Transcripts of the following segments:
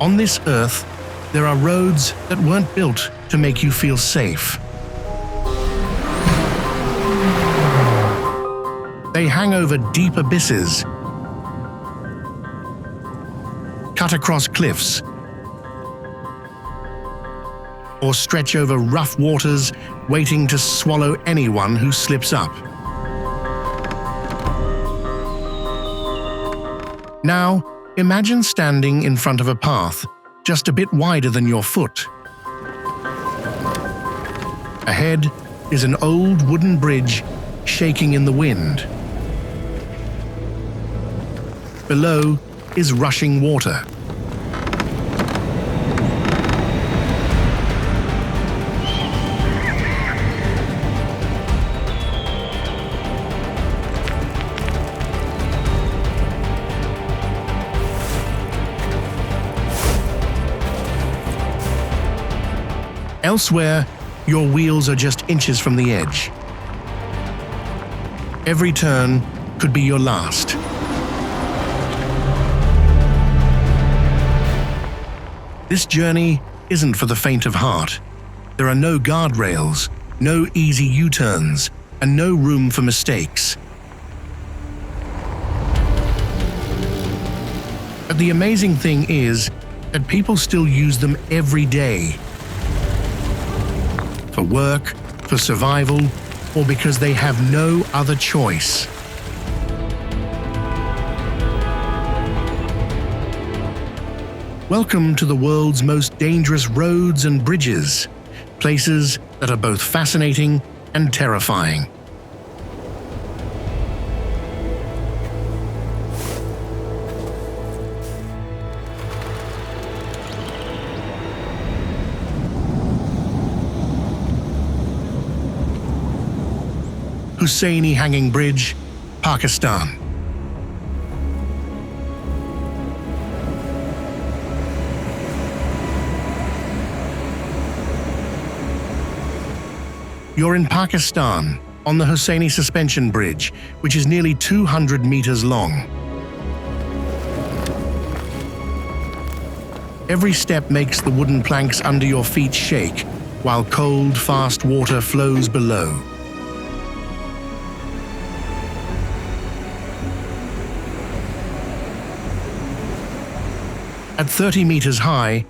On this earth, there are roads that weren't built to make you feel safe. They hang over deep abysses, cut across cliffs, or stretch over rough waters waiting to swallow anyone who slips up. Now, imagine standing in front of a path just a bit wider than your foot. Ahead is an old wooden bridge shaking in the wind. Below is rushing water. Elsewhere, your wheels are just inches from the edge. Every turn could be your last. This journey isn't for the faint of heart. There are no guardrails, no easy U-turns, and no room for mistakes. But the amazing thing is that people still use them every day. For work, for survival, or because they have no other choice. Welcome to the world's most dangerous roads and bridges, places that are both fascinating and terrifying. Hussaini Hanging Bridge, Pakistan. You're in Pakistan, on the Hussaini Suspension Bridge, which is nearly 200 meters long. Every step makes the wooden planks under your feet shake, while cold, fast water flows below. At 30 meters high,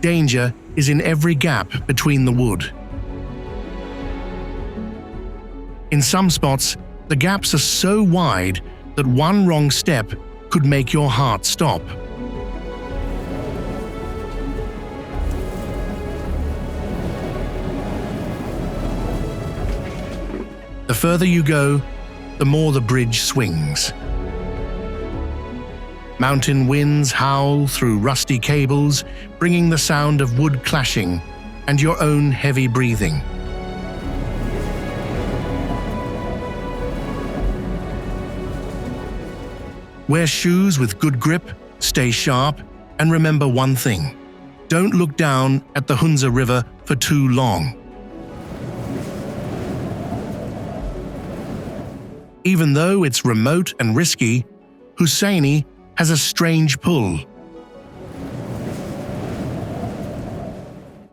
danger is in every gap between the wood. In some spots, the gaps are so wide that one wrong step could make your heart stop. The further you go, the more the bridge swings. Mountain winds howl through rusty cables, bringing the sound of wood clashing and your own heavy breathing. Wear shoes with good grip, stay sharp, and remember one thing: don't look down at the Hunza River for too long. Even though it's remote and risky, Hussaini has a strange pull.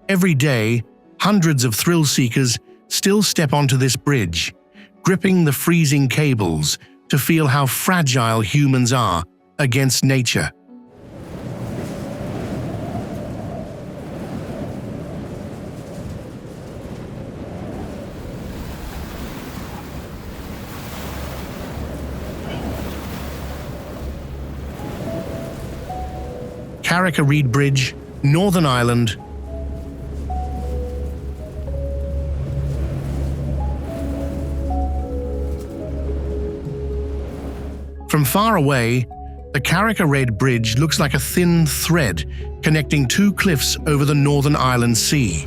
Every day, hundreds of thrill-seekers still step onto this bridge, gripping the freezing cables to feel how fragile humans are against nature. Carrick-a-Rede Bridge, Northern Ireland. From far away, the Carrick-a-Rede Bridge looks like a thin thread connecting two cliffs over the Northern Ireland Sea.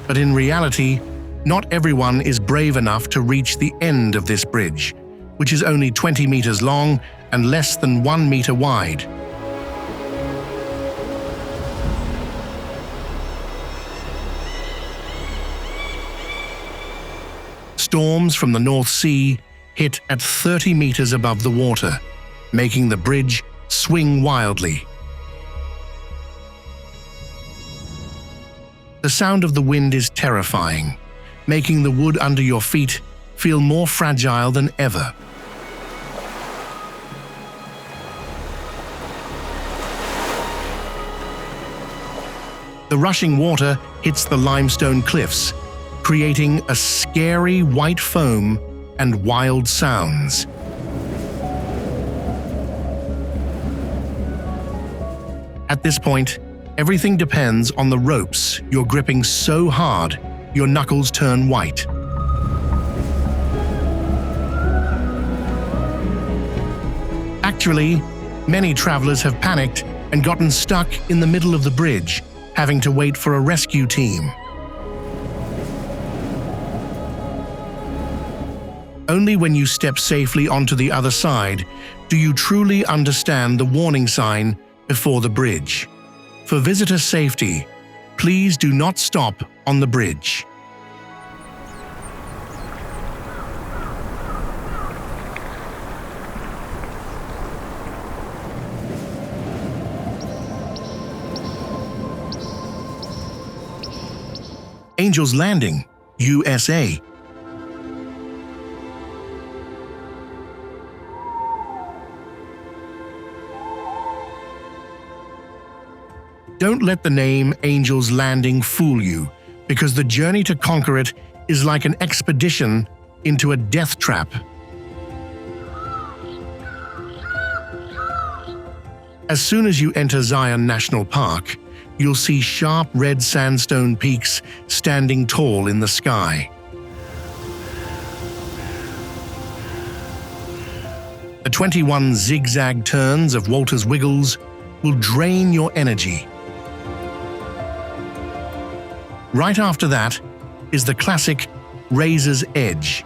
But in reality, not everyone is brave enough to reach the end of this bridge, which is only 20 meters long and less than 1 meter wide. Storms from the North Sea, hit at 30 meters above the water, making the bridge swing wildly. The sound of the wind is terrifying, making the wood under your feet feel more fragile than ever. The rushing water hits the limestone cliffs, creating a scary white foam and wild sounds. At this point, everything depends on the ropes you're gripping so hard your knuckles turn white. Actually, many travelers have panicked and gotten stuck in the middle of the bridge, having to wait for a rescue team. Only when you step safely onto the other side do you truly understand the warning sign before the bridge. For visitor safety, please do not stop on the bridge. Angel's Landing, USA. Don't let the name Angel's Landing fool you, because the journey to conquer it is like an expedition into a death trap. As soon as you enter Zion National Park, you'll see sharp red sandstone peaks standing tall in the sky. The 21 zigzag turns of Walter's Wiggles will drain your energy. Right after that is the classic Razor's Edge,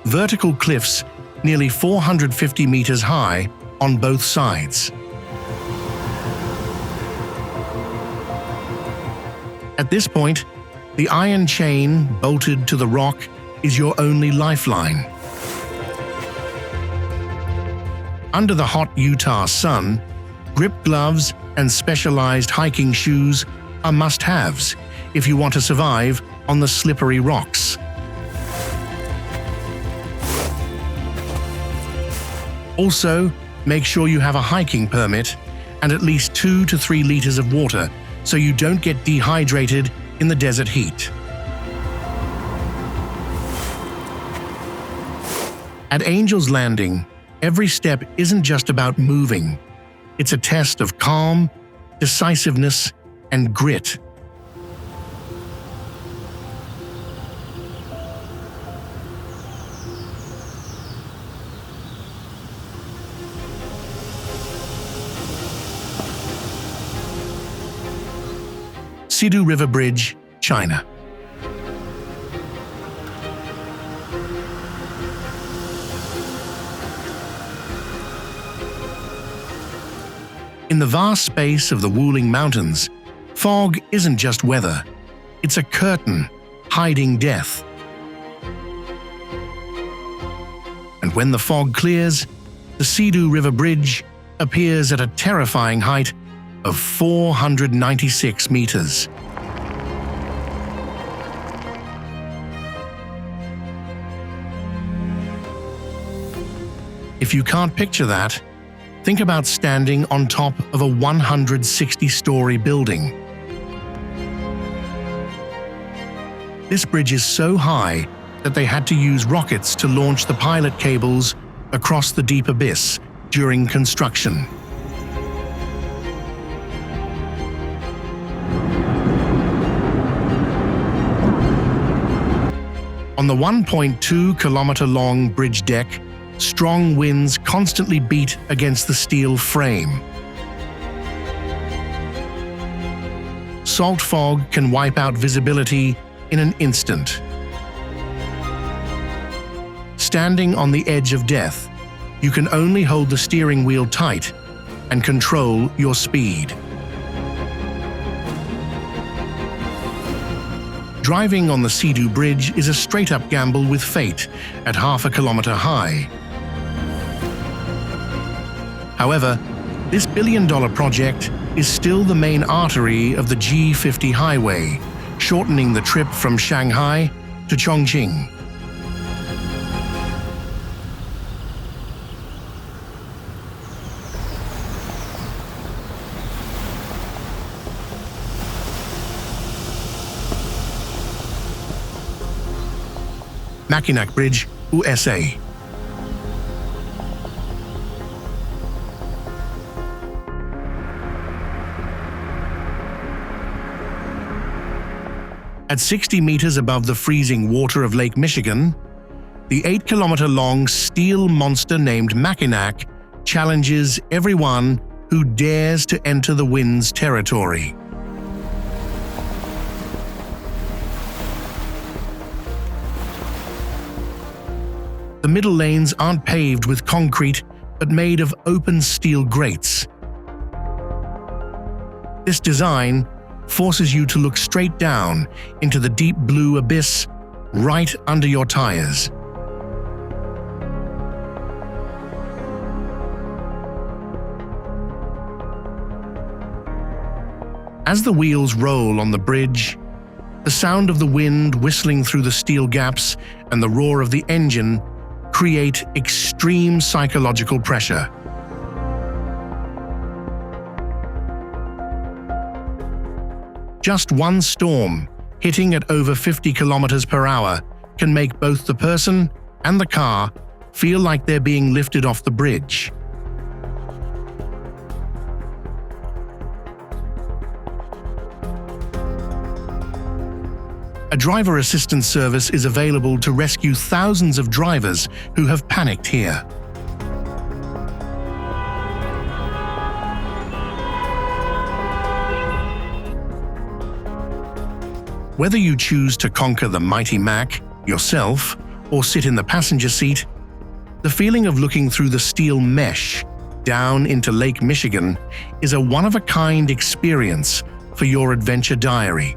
vertical cliffs nearly 450 meters high on both sides. At this point, the iron chain bolted to the rock is your only lifeline. Under the hot Utah sun, grip gloves and specialized hiking shoes are must-haves if you want to survive on the slippery rocks. Also, make sure you have a hiking permit and at least 2 to 3 liters of water so you don't get dehydrated in the desert heat. At Angel's Landing, every step isn't just about moving. It's a test of calm, decisiveness, and grit. Sidu River Bridge, China. In the vast space of the Wuling Mountains, fog isn't just weather, it's a curtain hiding death. And when the fog clears, the Sidu River Bridge appears at a terrifying height of 496 meters. If you can't picture that, think about standing on top of a 160-story building. This bridge is so high that they had to use rockets to launch the pilot cables across the deep abyss during construction. On the 1.2-kilometer-long bridge deck, strong winds constantly beat against the steel frame. Salt fog can wipe out visibility in an instant. Standing on the edge of death, you can only hold the steering wheel tight and control your speed. Driving on the Sidu Bridge is a straight-up gamble with fate at half a kilometer high. However, this billion-dollar project is still the main artery of the G50 highway, shortening the trip from Shanghai to Chongqing. Mackinac Bridge, USA. At 60 meters above the freezing water of Lake Michigan, the 8-kilometer-long steel monster named Mackinac challenges everyone who dares to enter the wind's territory. The middle lanes aren't paved with concrete, but made of open steel grates. This design forces you to look straight down into the deep blue abyss right under your tires. As the wheels roll on the bridge, the sound of the wind whistling through the steel gaps and the roar of the engine create extreme psychological pressure. Just one storm, hitting at over 50 kilometers per hour, can make both the person and the car feel like they're being lifted off the bridge. A driver assistance service is available to rescue thousands of drivers who have panicked here. Whether you choose to conquer the mighty Mac yourself or sit in the passenger seat, the feeling of looking through the steel mesh down into Lake Michigan is a one-of-a-kind experience for your adventure diary.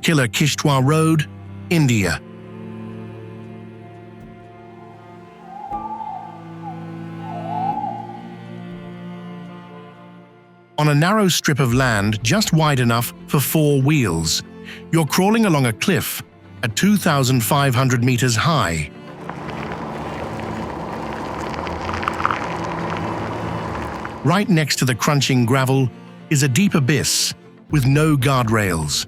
Killar-Kishtwar Road, India. On a narrow strip of land just wide enough for 4 wheels, you're crawling along a cliff at 2,500 meters high. Right next to the crunching gravel is a deep abyss with no guardrails.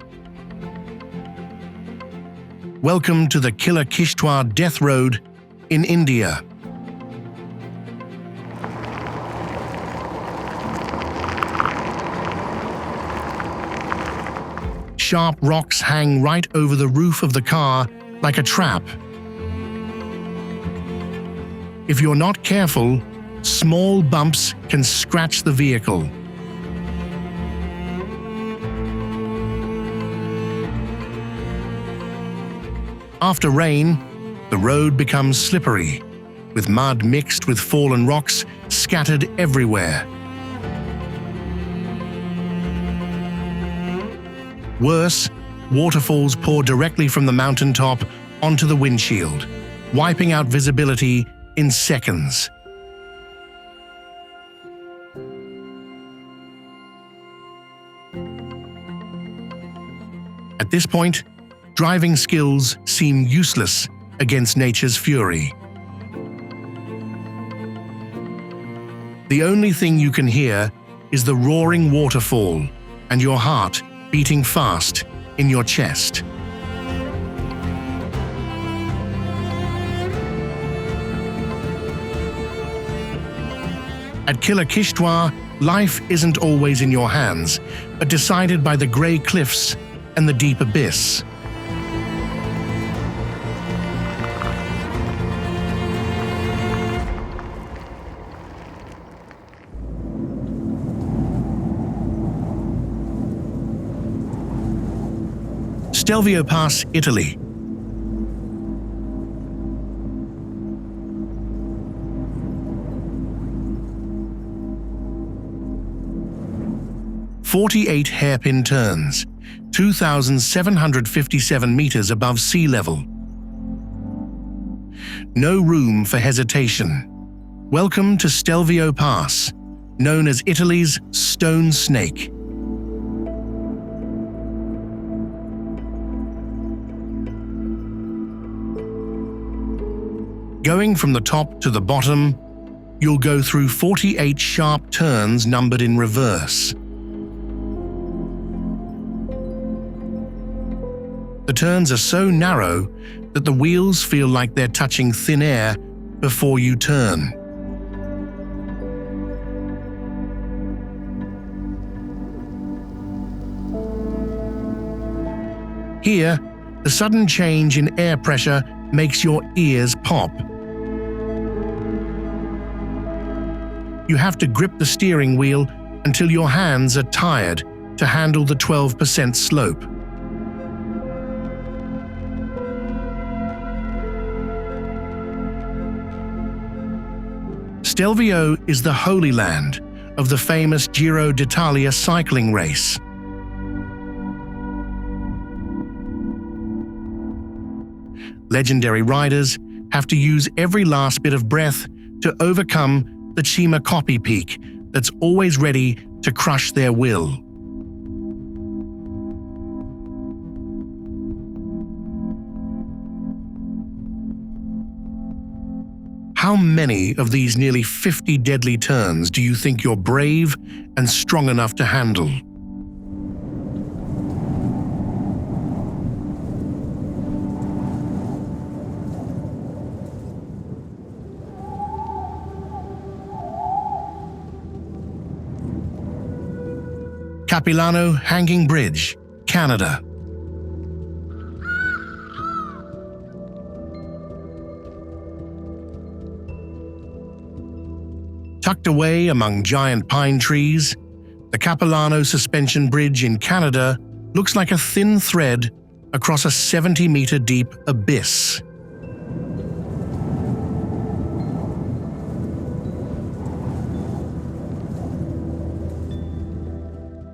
Welcome to the Killar-Kishtwar Death Road in India. Sharp rocks hang right over the roof of the car like a trap. If you're not careful, small bumps can scratch the vehicle. After rain, the road becomes slippery, with mud mixed with fallen rocks scattered everywhere. Worse, waterfalls pour directly from the mountaintop onto the windshield, wiping out visibility in seconds. At this point, driving skills seem useless against nature's fury. The only thing you can hear is the roaring waterfall and your heart beating fast in your chest. At Killar-Kishtwar, life isn't always in your hands, but decided by the grey cliffs and the deep abyss. Stelvio Pass, Italy. 48 hairpin turns, 2,757 meters above sea level. No room for hesitation. Welcome to Stelvio Pass, known as Italy's Stone Snake. Going from the top to the bottom, you'll go through 48 sharp turns numbered in reverse. The turns are so narrow that the wheels feel like they're touching thin air before you turn. Here, the sudden change in air pressure makes your ears pop. You have to grip the steering wheel until your hands are tired to handle the 12% slope. Stelvio is the holy land of the famous Giro d'Italia cycling race. Legendary riders have to use every last bit of breath to overcome the Cima-Coppi peak that's always ready to crush their will. How many of these nearly 50 deadly turns do you think you're brave and strong enough to handle? Capilano Hanging Bridge, Canada. Tucked away among giant pine trees, the Capilano Suspension Bridge in Canada looks like a thin thread across a 70-meter-deep abyss.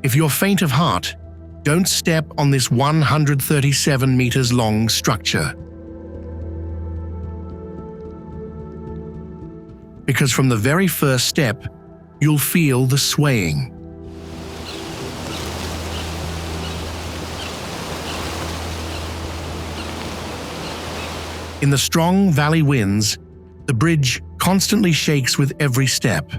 If you're faint of heart, don't step on this 137 meters long structure. Because from the very first step, you'll feel the swaying. In the strong valley winds, the bridge constantly shakes with every step.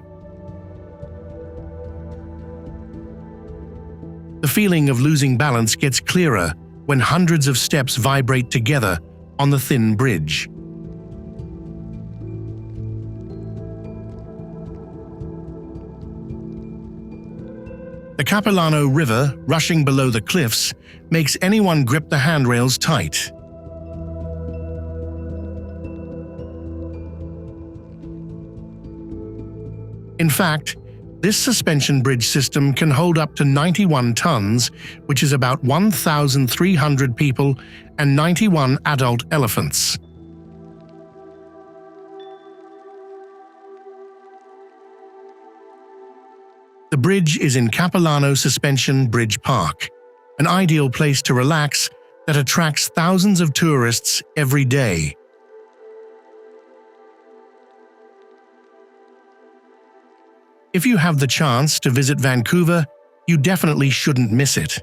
The feeling of losing balance gets clearer when hundreds of steps vibrate together on the thin bridge. The Capilano River, rushing below the cliffs, makes anyone grip the handrails tight. In fact, this suspension bridge system can hold up to 91 tons, which is about 1,300 people and 91 adult elephants. The bridge is in Capilano Suspension Bridge Park, an ideal place to relax that attracts thousands of tourists every day. If you have the chance to visit Vancouver, you definitely shouldn't miss it.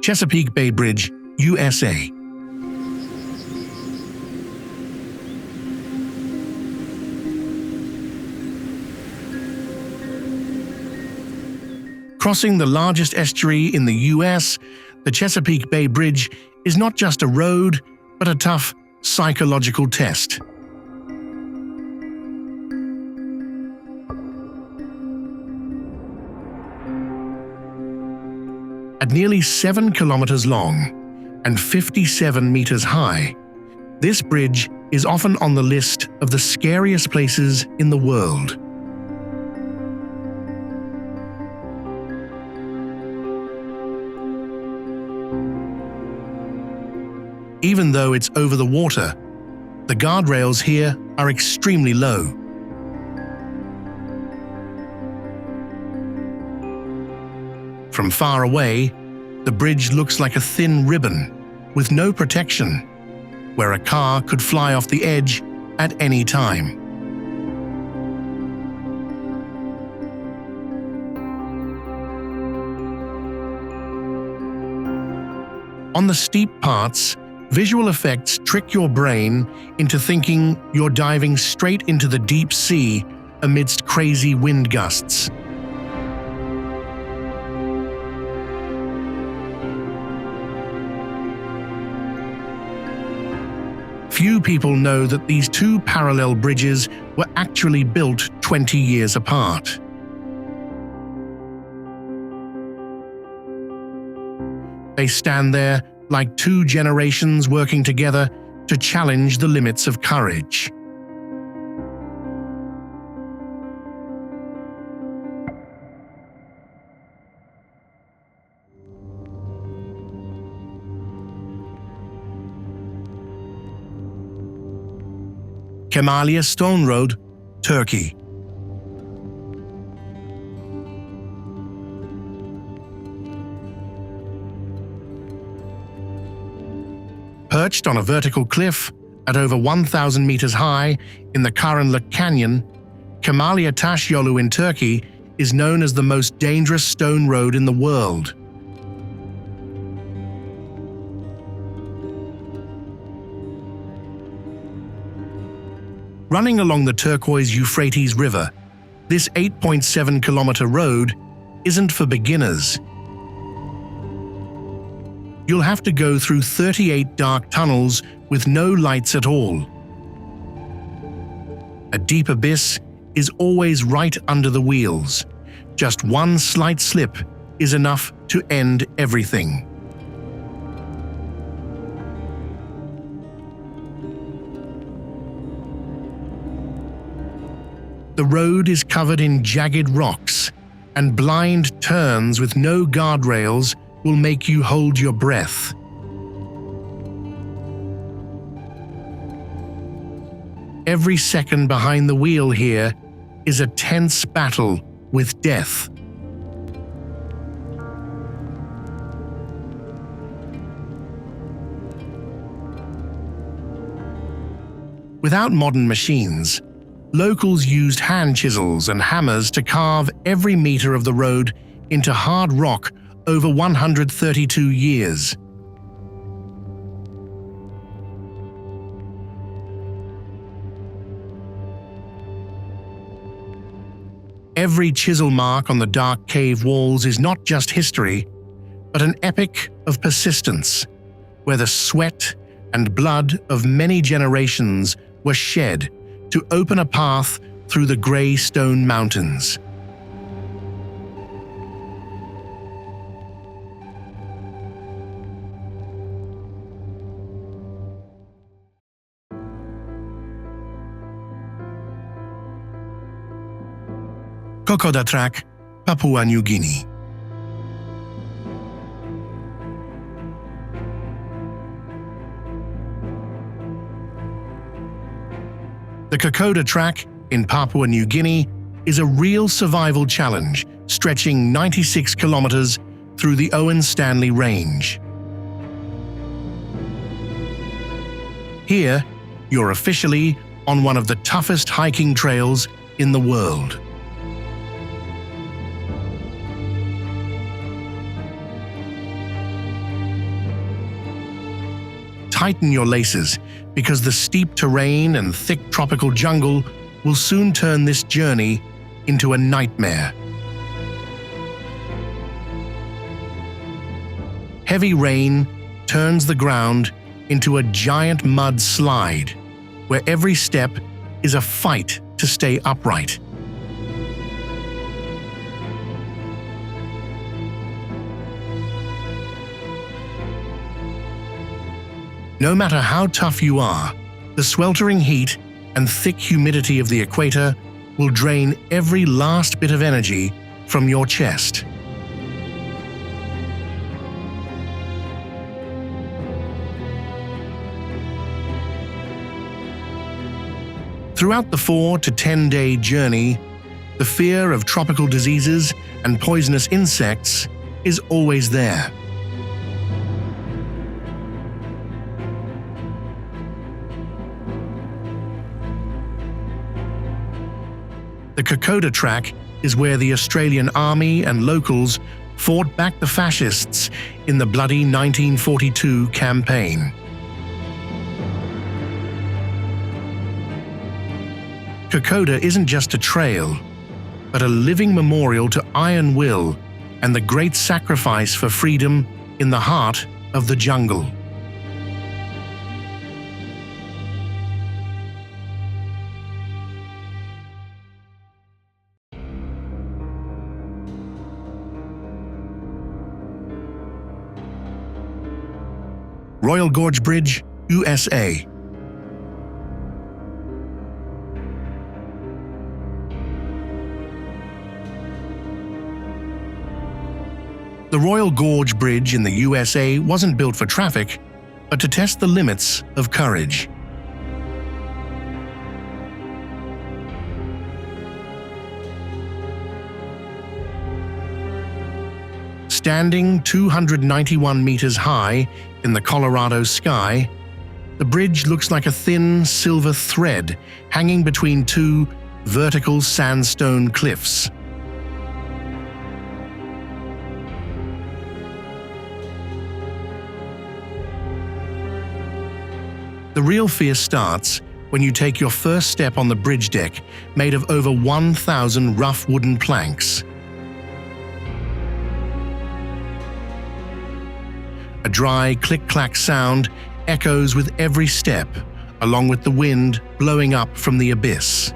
Chesapeake Bay Bridge, USA. Crossing the largest estuary in the US, the Chesapeake Bay Bridge is not just a road, but a tough psychological test. At nearly 7 kilometers long and 57 meters high, this bridge is often on the list of the scariest places in the world. Even though it's over the water, the guardrails here are extremely low. From far away, the bridge looks like a thin ribbon with no protection, where a car could fly off the edge at any time. On the steep parts, visual effects trick your brain into thinking you're diving straight into the deep sea amidst crazy wind gusts. Few people know that these two parallel bridges were actually built 20 years apart. They stand there like two generations working together to challenge the limits of courage. Kemaliye Stone Road, Turkey. Perched on a vertical cliff at over 1,000 meters high in the Karnali Canyon, Kemaliye Taş Yolu in Turkey is known as the most dangerous stone road in the world. Running along the turquoise Euphrates River, this 8.7-kilometer road isn't for beginners. You'll have to go through 38 dark tunnels with no lights at all. A deep abyss is always right under the wheels. Just one slight slip is enough to end everything. The road is covered in jagged rocks, and blind turns with no guardrails will make you hold your breath. Every second behind the wheel here is a tense battle with death. Without modern machines, locals used hand chisels and hammers to carve every meter of the road into hard rock over 132 years. Every chisel mark on the dark cave walls is not just history, but an epic of persistence, where the sweat and blood of many generations were shed to open a path through the grey stone mountains. Kokoda Track, Papua New Guinea. The Kokoda Track in Papua New Guinea is a real survival challenge stretching 96 kilometers through the Owen Stanley Range. Here, you're officially on one of the toughest hiking trails in the world. Tighten your laces, because the steep terrain and thick tropical jungle will soon turn this journey into a nightmare. Heavy rain turns the ground into a giant mud slide, where every step is a fight to stay upright. No matter how tough you are, the sweltering heat and thick humidity of the equator will drain every last bit of energy from your chest. Throughout the 4 to 10-day journey, the fear of tropical diseases and poisonous insects is always there. The Kokoda track is where the Australian Army and locals fought back the fascists in the bloody 1942 campaign. Kokoda isn't just a trail, but a living memorial to iron will and the great sacrifice for freedom in the heart of the jungle. Royal Gorge Bridge, USA. The Royal Gorge Bridge in the USA wasn't built for traffic, but to test the limits of courage. Standing 291 meters high in the Colorado sky, the bridge looks like a thin silver thread hanging between two vertical sandstone cliffs. The real fear starts when you take your first step on the bridge deck made of over 1,000 rough wooden planks. A dry click-clack sound echoes with every step, along with the wind blowing up from the abyss.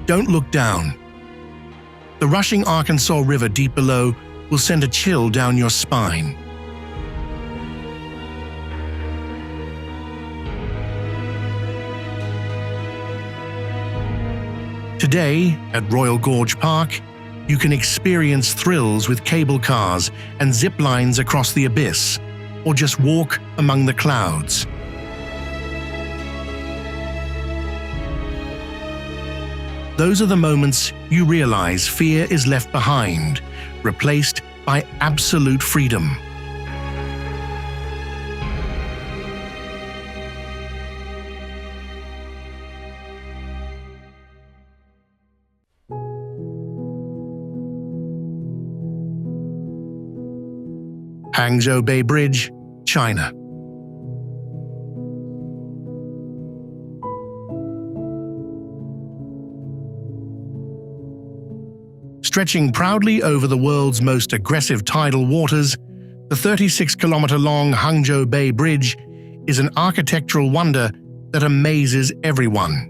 Don't look down. The rushing Arkansas River deep below will send a chill down your spine. Today, at Royal Gorge Park, you can experience thrills with cable cars and zip lines across the abyss, or just walk among the clouds. Those are the moments you realize fear is left behind, replaced by absolute freedom. Hangzhou Bay Bridge, China. Stretching proudly over the world's most aggressive tidal waters, the 36-kilometer-long Hangzhou Bay Bridge is an architectural wonder that amazes everyone.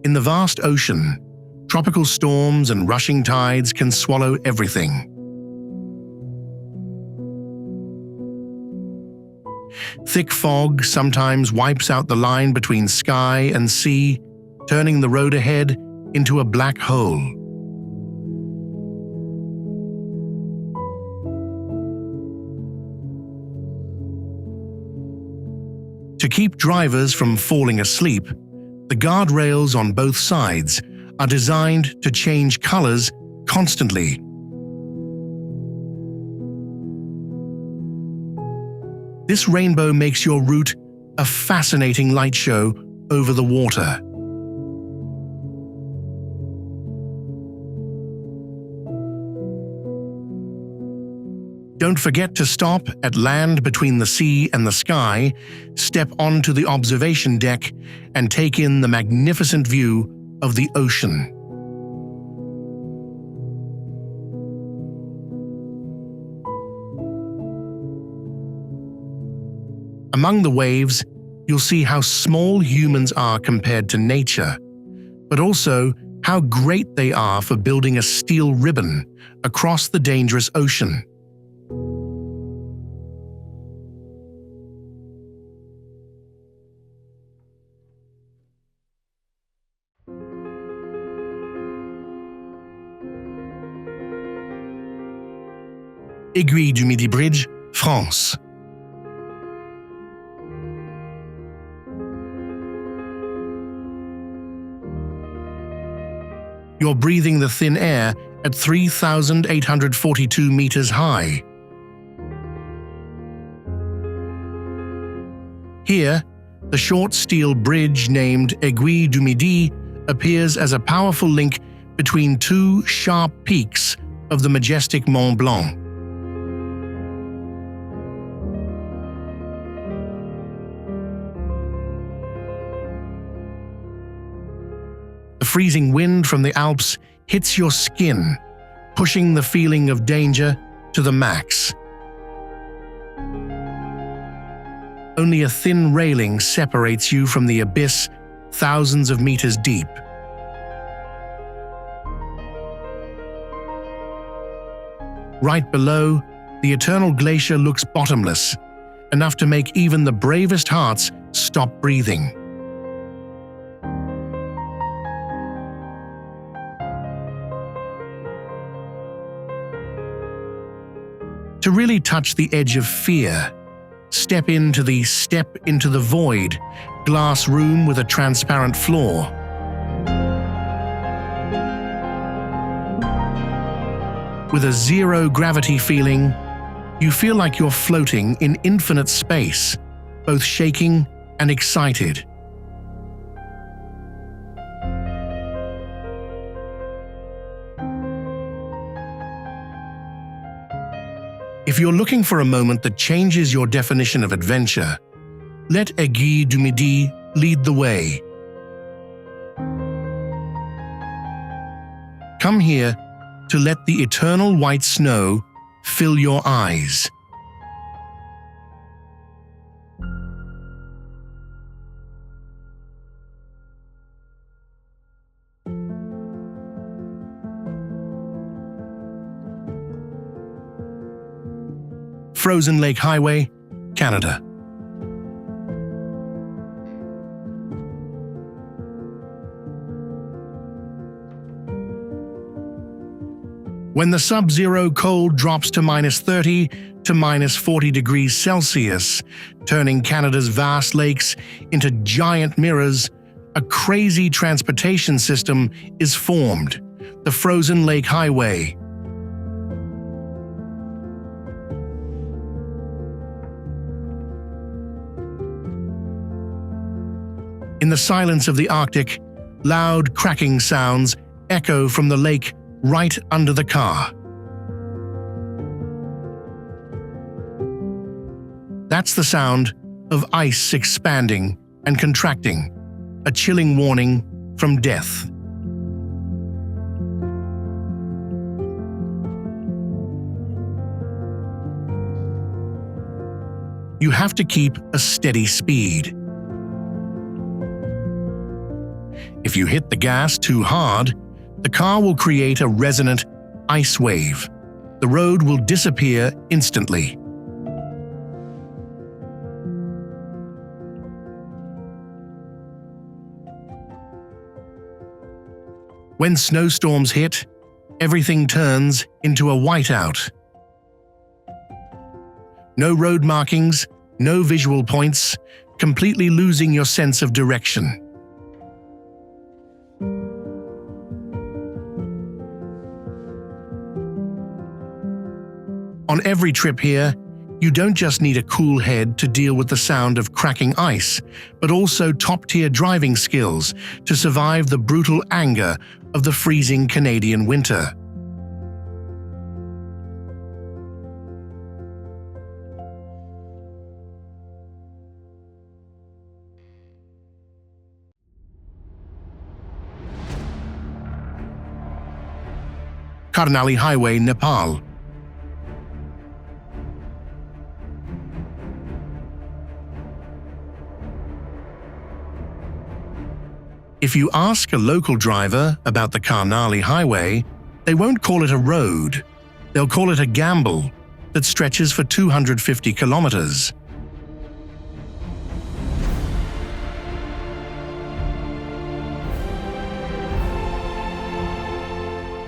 In the vast ocean, tropical storms and rushing tides can swallow everything. Thick fog sometimes wipes out the line between sky and sea, turning the road ahead into a black hole. To keep drivers from falling asleep, the guardrails on both sides are designed to change colors constantly. This rainbow makes your route a fascinating light show over the water. Don't forget to stop at land between the sea and the sky, step onto the observation deck, and take in the magnificent view of the ocean. Among the waves, you'll see how small humans are compared to nature, but also how great they are for building a steel ribbon across the dangerous ocean. Aiguille du Midi Bridge, France. You're breathing the thin air at 3,842 meters high. Here, the short steel bridge named Aiguille du Midi appears as a powerful link between two sharp peaks of the majestic Mont Blanc. The freezing wind from the Alps hits your skin, pushing the feeling of danger to the max. Only a thin railing separates you from the abyss thousands of meters deep. Right below, the eternal glacier looks bottomless, enough to make even the bravest hearts stop breathing. To really touch the edge of fear, step into the void glass room with a transparent floor. With a zero-gravity feeling, you feel like you're floating in infinite space, both shaking and excited. If you're looking for a moment that changes your definition of adventure, let Aiguille du Midi lead the way. Come here to let the eternal white snow fill your eyes. Frozen Lake Highway, Canada. When the sub-zero cold drops to -30 to -40 degrees Celsius, turning Canada's vast lakes into giant mirrors, a crazy transportation system is formed, the Frozen Lake Highway. In the silence of the Arctic, loud cracking sounds echo from the lake right under the car. That's the sound of ice expanding and contracting, a chilling warning from death. You have to keep a steady speed. If you hit the gas too hard, the car will create a resonant ice wave. The road will disappear instantly. When snowstorms hit, everything turns into a whiteout. No road markings, no visual points, completely losing your sense of direction. On every trip here, you don't just need a cool head to deal with the sound of cracking ice, but also top-tier driving skills to survive the brutal anger of the freezing Canadian winter. Karnali Highway, Nepal. If you ask a local driver about the Karnali Highway, they won't call it a road. They'll call it a gamble that stretches for 250 kilometers.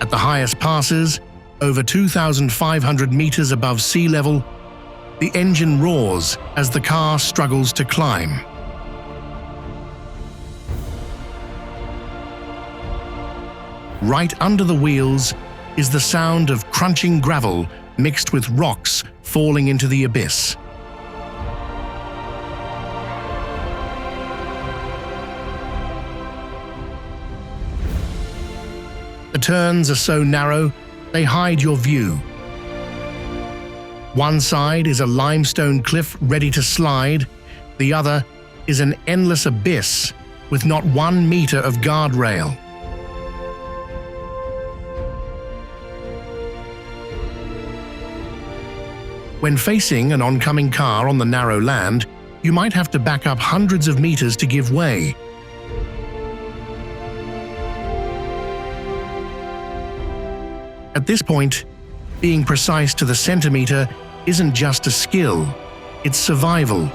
At the highest passes, Over 2,500 meters above sea level, the engine roars as the car struggles to climb. Right under the wheels is the sound of crunching gravel mixed with rocks falling into the abyss. The turns are so narrow, they hide your view. One side is a limestone cliff ready to slide, the other is an endless abyss with not 1 meter of guardrail. When facing an oncoming car on the narrow land, you might have to back up hundreds of meters to give way. At this point, being precise to the centimeter isn't just a skill, it's survival.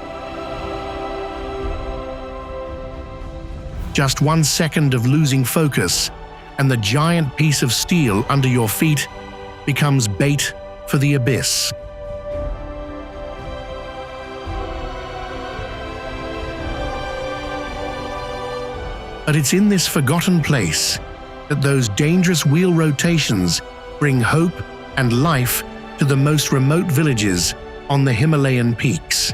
Just 1 second of losing focus, and the giant piece of steel under your feet becomes bait for the abyss. But it's in this forgotten place that those dangerous wheel rotations bring hope and life to the most remote villages on the Himalayan peaks.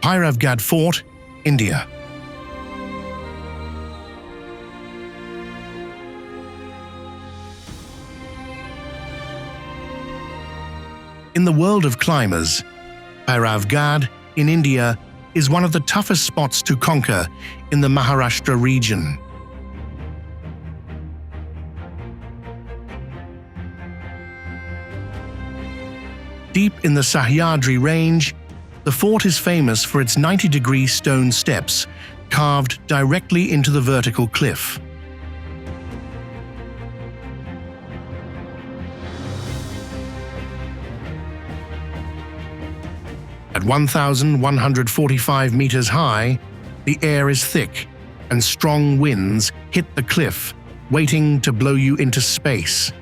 Bhairav Fort, India. In the world of climbers, Bhairav in India is one of the toughest spots to conquer in the Maharashtra region. Deep in the Sahyadri range, the fort is famous for its 90-degree stone steps carved directly into the vertical cliff. At 1,145 meters high, the air is thick and strong winds hit the cliff, waiting to blow you into space.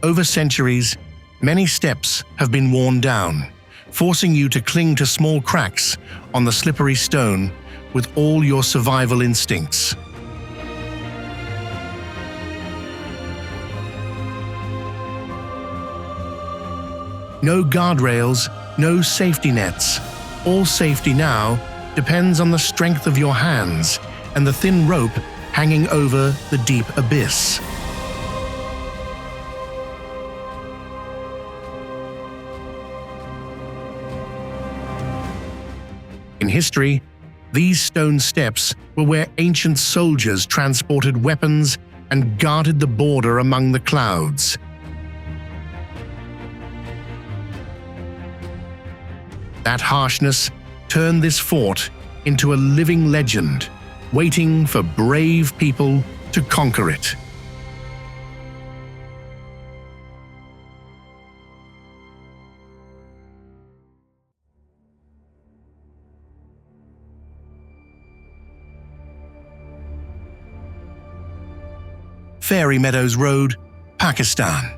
Over centuries, many steps have been worn down, forcing you to cling to small cracks on the slippery stone with all your survival instincts. No guardrails, no safety nets. All safety now depends on the strength of your hands and the thin rope hanging over the deep abyss. In history, these stone steps were where ancient soldiers transported weapons and guarded the border among the clouds. That harshness turned this fort into a living legend, waiting for brave people to conquer it. Fairy Meadows Road, Pakistan.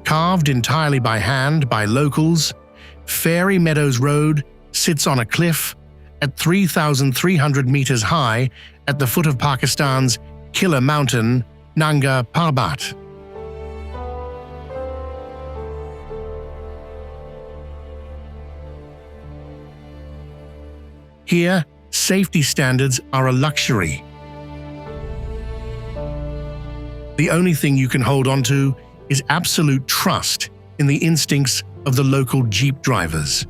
Carved entirely by hand by locals, Fairy Meadows Road sits on a cliff at 3,300 meters high at the foot of Pakistan's Killar mountain, Nanga Parbat. Here, safety standards are a luxury. The only thing you can hold on to is absolute trust in the instincts of the local jeep drivers.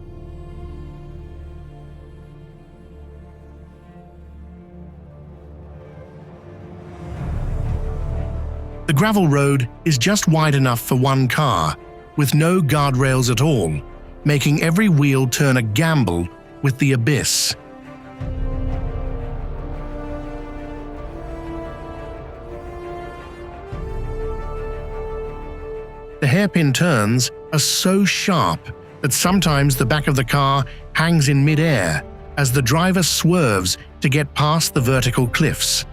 The gravel road is just wide enough for one car, with no guardrails at all, making every wheel turn a gamble with the abyss. The hairpin turns are so sharp that sometimes the back of the car hangs in mid-air as the driver swerves to get past the vertical cliffs.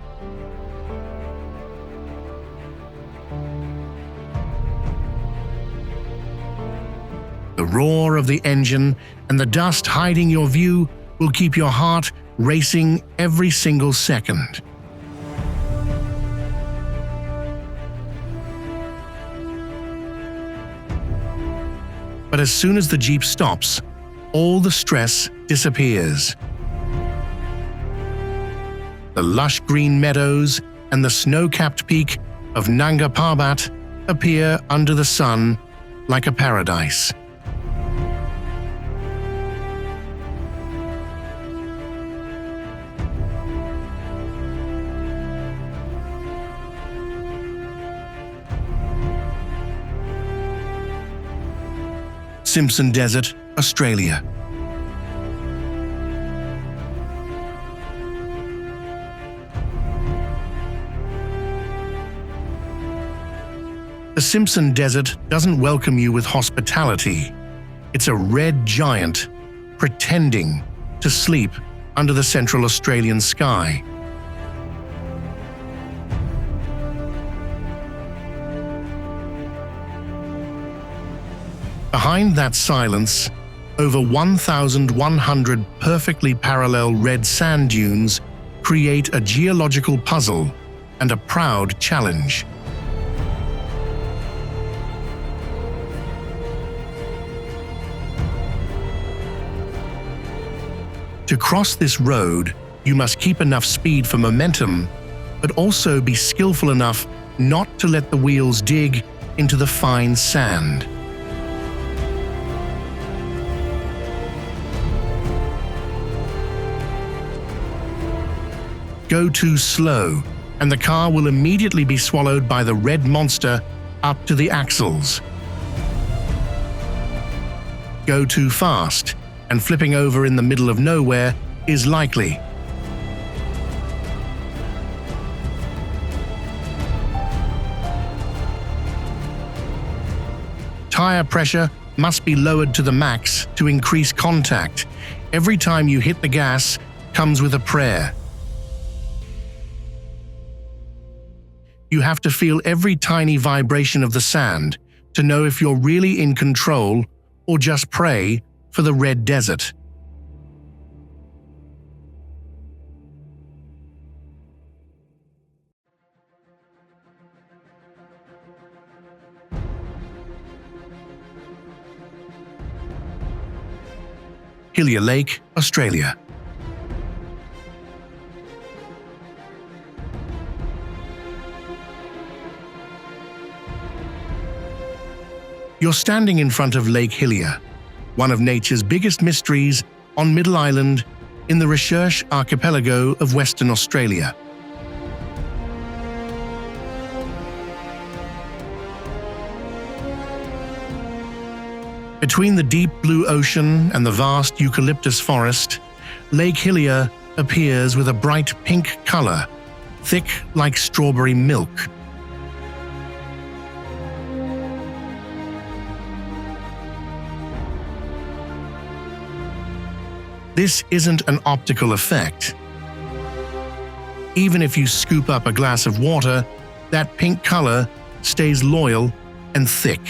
The roar of the engine and the dust hiding your view will keep your heart racing every single second. But as soon as the Jeep stops, all the stress disappears. The lush green meadows and the snow-capped peak of Nanga Parbat appear under the sun like a paradise. Simpson Desert, Australia. The Simpson Desert doesn't welcome you with hospitality. It's a red giant pretending to sleep under the central Australian sky. Behind that silence, over 1,100 perfectly parallel red sand dunes create a geological puzzle and a proud challenge. To cross this road, you must keep enough speed for momentum, but also be skillful enough not to let the wheels dig into the fine sand. Go too slow, and the car will immediately be swallowed by the red monster up to the axles. Go too fast, and flipping over in the middle of nowhere is likely. Tire pressure must be lowered to the max to increase contact. Every time you hit the gas comes with a prayer. You have to feel every tiny vibration of the sand to know if you're really in control or just pray for the red desert. Hillier Lake, Australia. You're standing in front of Lake Hillier, one of nature's biggest mysteries on Middle Island in the Recherche archipelago of Western Australia. Between the deep blue ocean and the vast eucalyptus forest, Lake Hillier appears with a bright pink color, thick like strawberry milk. This isn't an optical effect. Even if you scoop up a glass of water, that pink color stays loyal and thick.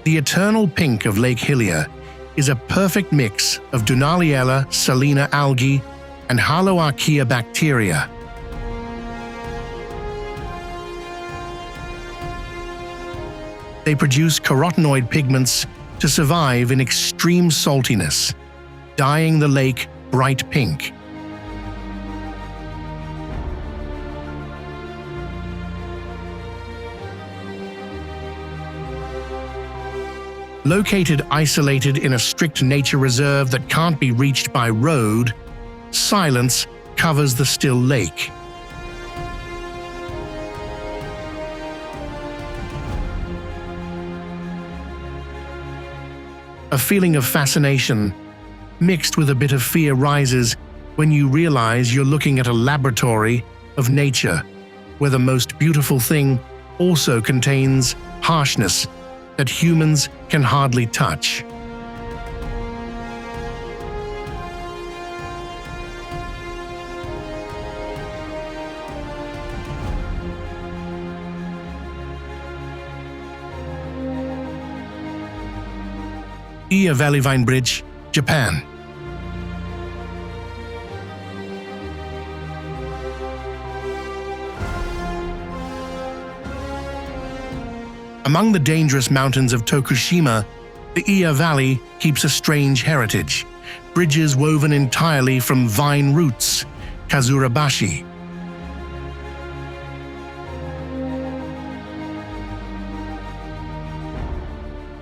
The eternal pink of Lake Hillier is a perfect mix of Dunaliella salina algae and Haloarchaea bacteria. They produce carotenoid pigments to survive in extreme saltiness, dyeing the lake bright pink. Located isolated in a strict nature reserve that can't be reached by road, silence covers the still lake. A feeling of fascination, mixed with a bit of fear, rises when you realize you're looking at a laboratory of nature, where the most beautiful thing also contains harshness that humans can hardly touch. Iya Valley Vine Bridge, Japan. Among the dangerous mountains of Tokushima, the Iya Valley keeps a strange heritage. Bridges woven entirely from vine roots, kazurabashi.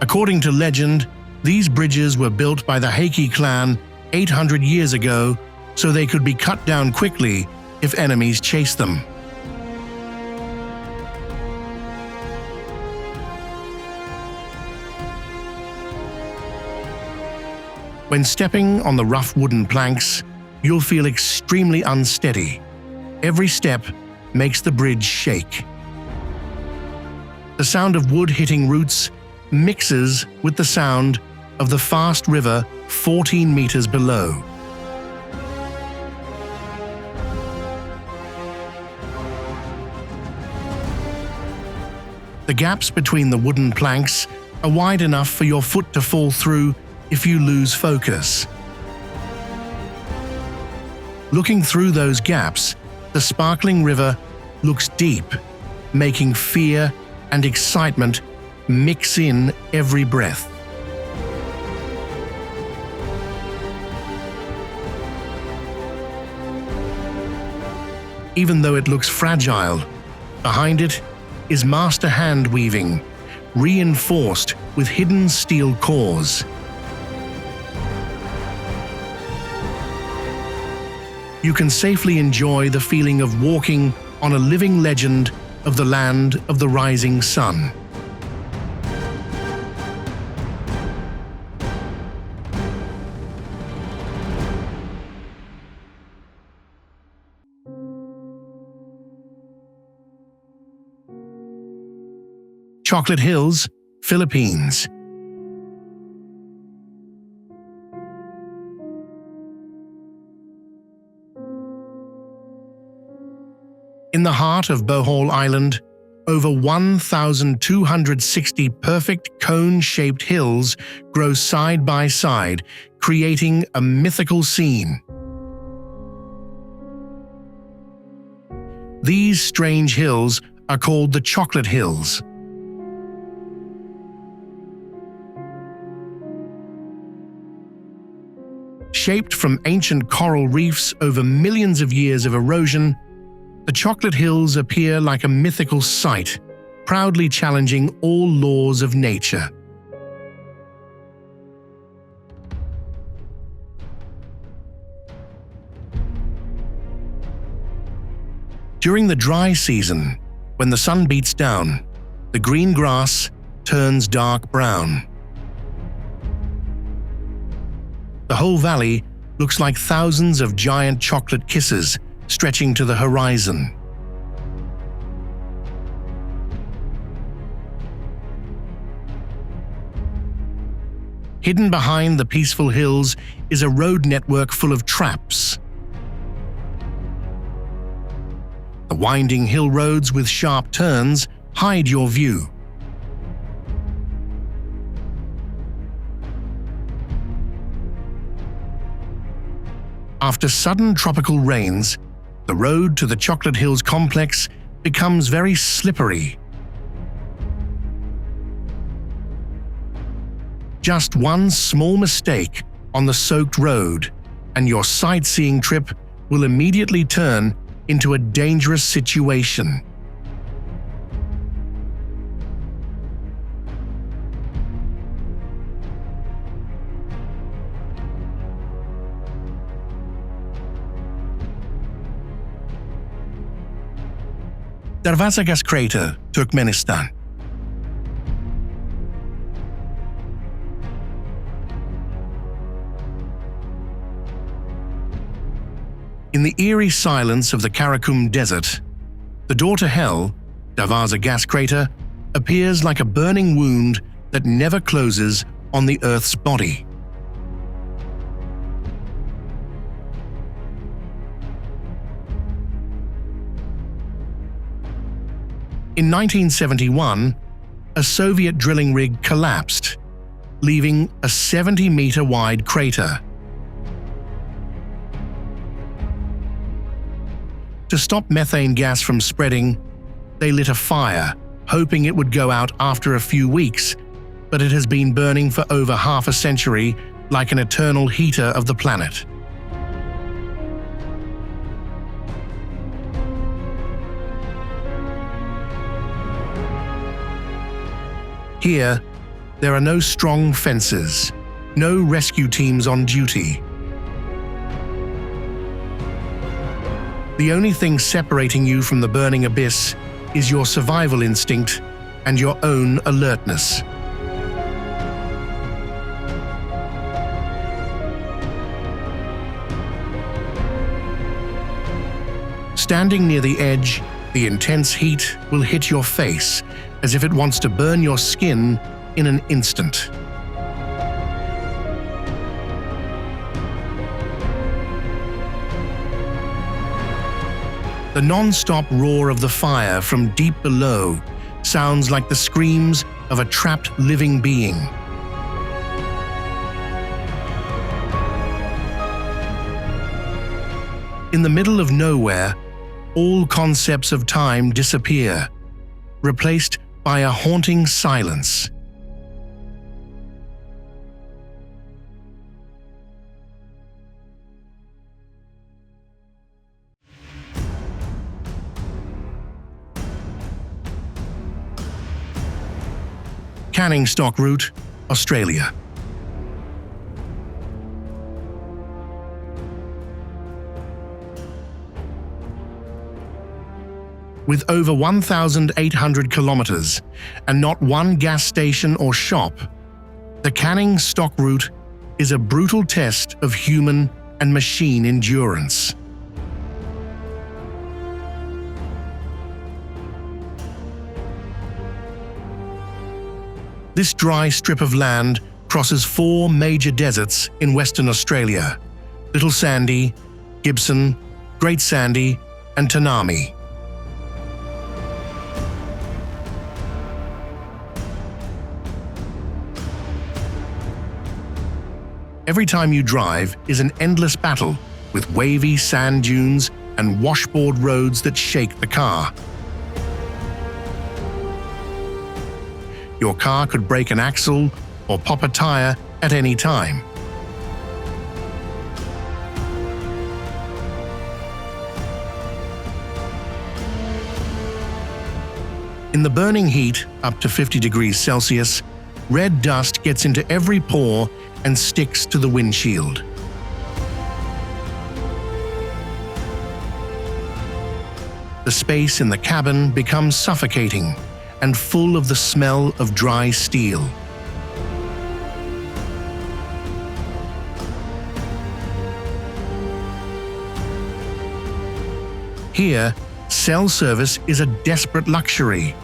According to legend, these bridges were built by the Heike clan 800 years ago so they could be cut down quickly if enemies chased them. When stepping on the rough wooden planks, you'll feel extremely unsteady. Every step makes the bridge shake. The sound of wood hitting roots mixes with the sound of the fast river 14 meters below. The gaps between the wooden planks are wide enough for your foot to fall through if you lose focus. Looking through those gaps, the sparkling river looks deep, making fear and excitement mix in every breath. Even though it looks fragile, behind it is master hand weaving, reinforced with hidden steel cores. You can safely enjoy the feeling of walking on a living legend of the land of the rising sun. Chocolate Hills, Philippines. In the heart of Bohol Island, over 1,260 perfect cone-shaped hills grow side by side, creating a mythical scene. These strange hills are called the Chocolate Hills. Shaped from ancient coral reefs over millions of years of erosion, the Chocolate Hills appear like a mythical sight, proudly challenging all laws of nature. During the dry season, when the sun beats down, the green grass turns dark brown. The whole valley looks like thousands of giant chocolate kisses stretching to the horizon. Hidden behind the peaceful hills is a road network full of traps. The winding hill roads with sharp turns hide your view. After sudden tropical rains, the road to the Chocolate Hills complex becomes very slippery. Just one small mistake on the soaked road, and your sightseeing trip will immediately turn into a dangerous situation. Darvaza gas crater, Turkmenistan. In the eerie silence of the Karakum Desert, the door to hell, Darvaza gas crater, appears like a burning wound that never closes on the Earth's body. In 1971, a Soviet drilling rig collapsed, leaving a 70-meter-wide crater. To stop methane gas from spreading, they lit a fire, hoping it would go out after a few weeks, but it has been burning for over half a century like an eternal heater of the planet. Here, there are no strong fences, no rescue teams on duty. The only thing separating you from the burning abyss is your survival instinct and your own alertness. Standing near the edge, the intense heat will hit your face as if it wants to burn your skin in an instant. The non-stop roar of the fire from deep below sounds like the screams of a trapped living being. In the middle of nowhere, all concepts of time disappear, replaced by a haunting silence. Canning Stock Route, Australia. With over 1,800 kilometers and not one gas station or shop, the Canning Stock Route is a brutal test of human and machine endurance. This dry strip of land crosses 4 major deserts in Western Australia: Little Sandy, Gibson, Great Sandy, and Tanami. Every time you drive is an endless battle with wavy sand dunes and washboard roads that shake the car. Your car could break an axle or pop a tire at any time. In the burning heat, up to 50 degrees Celsius, red dust gets into every pore and sticks to the windshield. The space in the cabin becomes suffocating and full of the smell of dry steel. Here, cell service is a desperate luxury.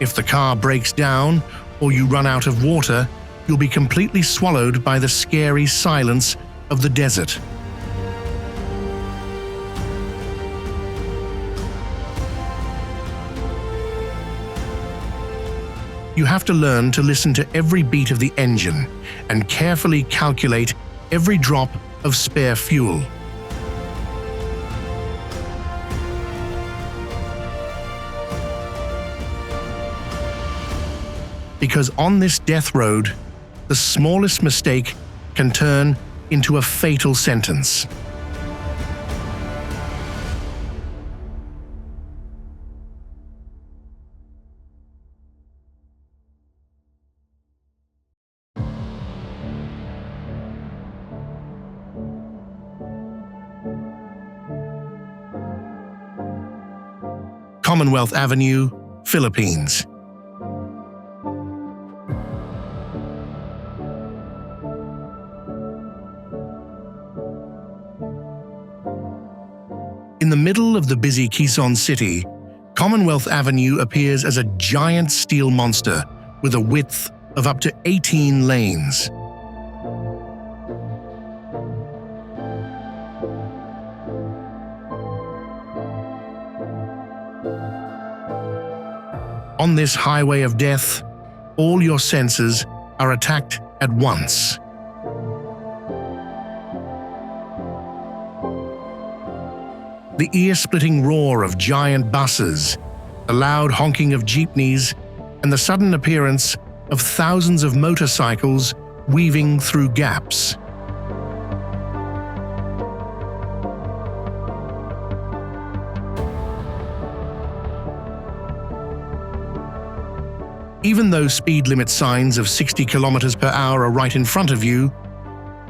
If the car breaks down or you run out of water, you'll be completely swallowed by the scary silence of the desert. You have to learn to listen to every beat of the engine and carefully calculate every drop of spare fuel. Because on this death road, the smallest mistake can turn into a fatal sentence. Commonwealth Avenue, Philippines. In the middle of the busy Quezon City, Commonwealth Avenue appears as a giant steel monster with a width of up to 18 lanes. On this highway of death, all your senses are attacked at once. The ear-splitting roar of giant buses, the loud honking of jeepneys, and the sudden appearance of thousands of motorcycles weaving through gaps. Even though speed limit signs of 60 kilometers per hour are right in front of you,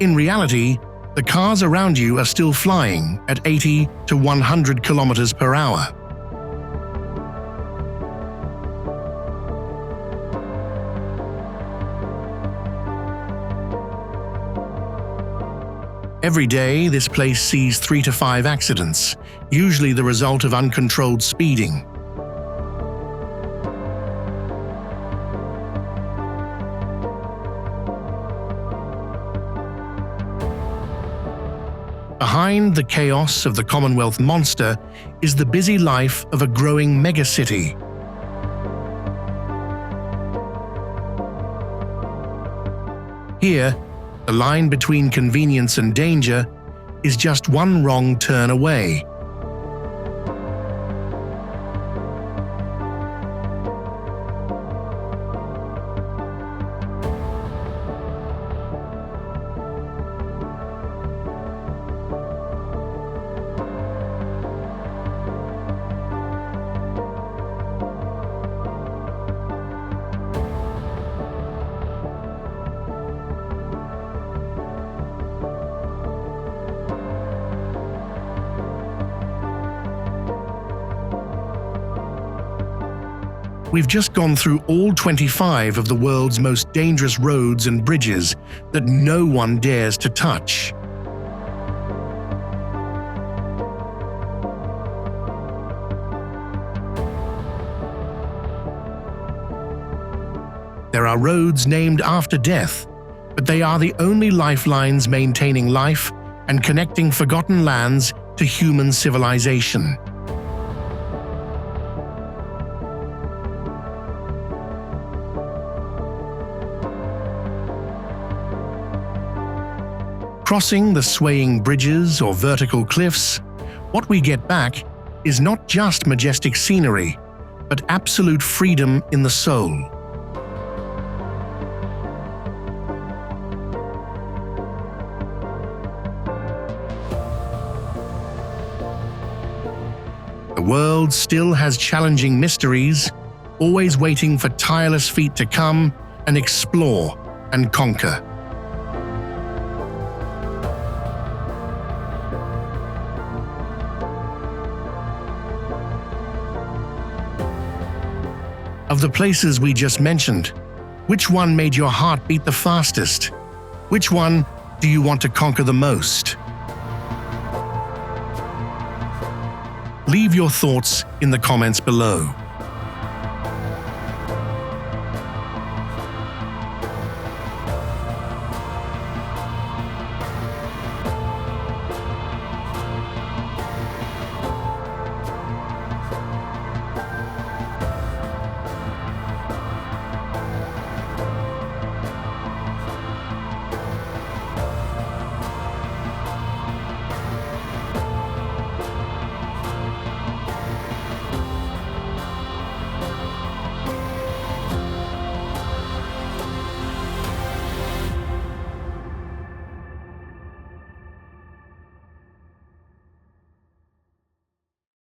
in reality, the cars around you are still flying at 80 to 100 kilometers per hour. Every day, this place sees 3 to 5 accidents, usually the result of uncontrolled speeding. Behind the chaos of the Commonwealth monster is the busy life of a growing megacity. Here, the line between convenience and danger is just one wrong turn away. We've just gone through all 25 of the world's most dangerous roads and bridges that no one dares to touch. There are roads named after death, but they are the only lifelines maintaining life and connecting forgotten lands to human civilization. Crossing the swaying bridges or vertical cliffs, what we get back is not just majestic scenery, but absolute freedom in the soul. The world still has challenging mysteries, always waiting for tireless feet to come and explore and conquer. Of the places we just mentioned, which one made your heart beat the fastest? Which one do you want to conquer the most? Leave your thoughts in the comments below.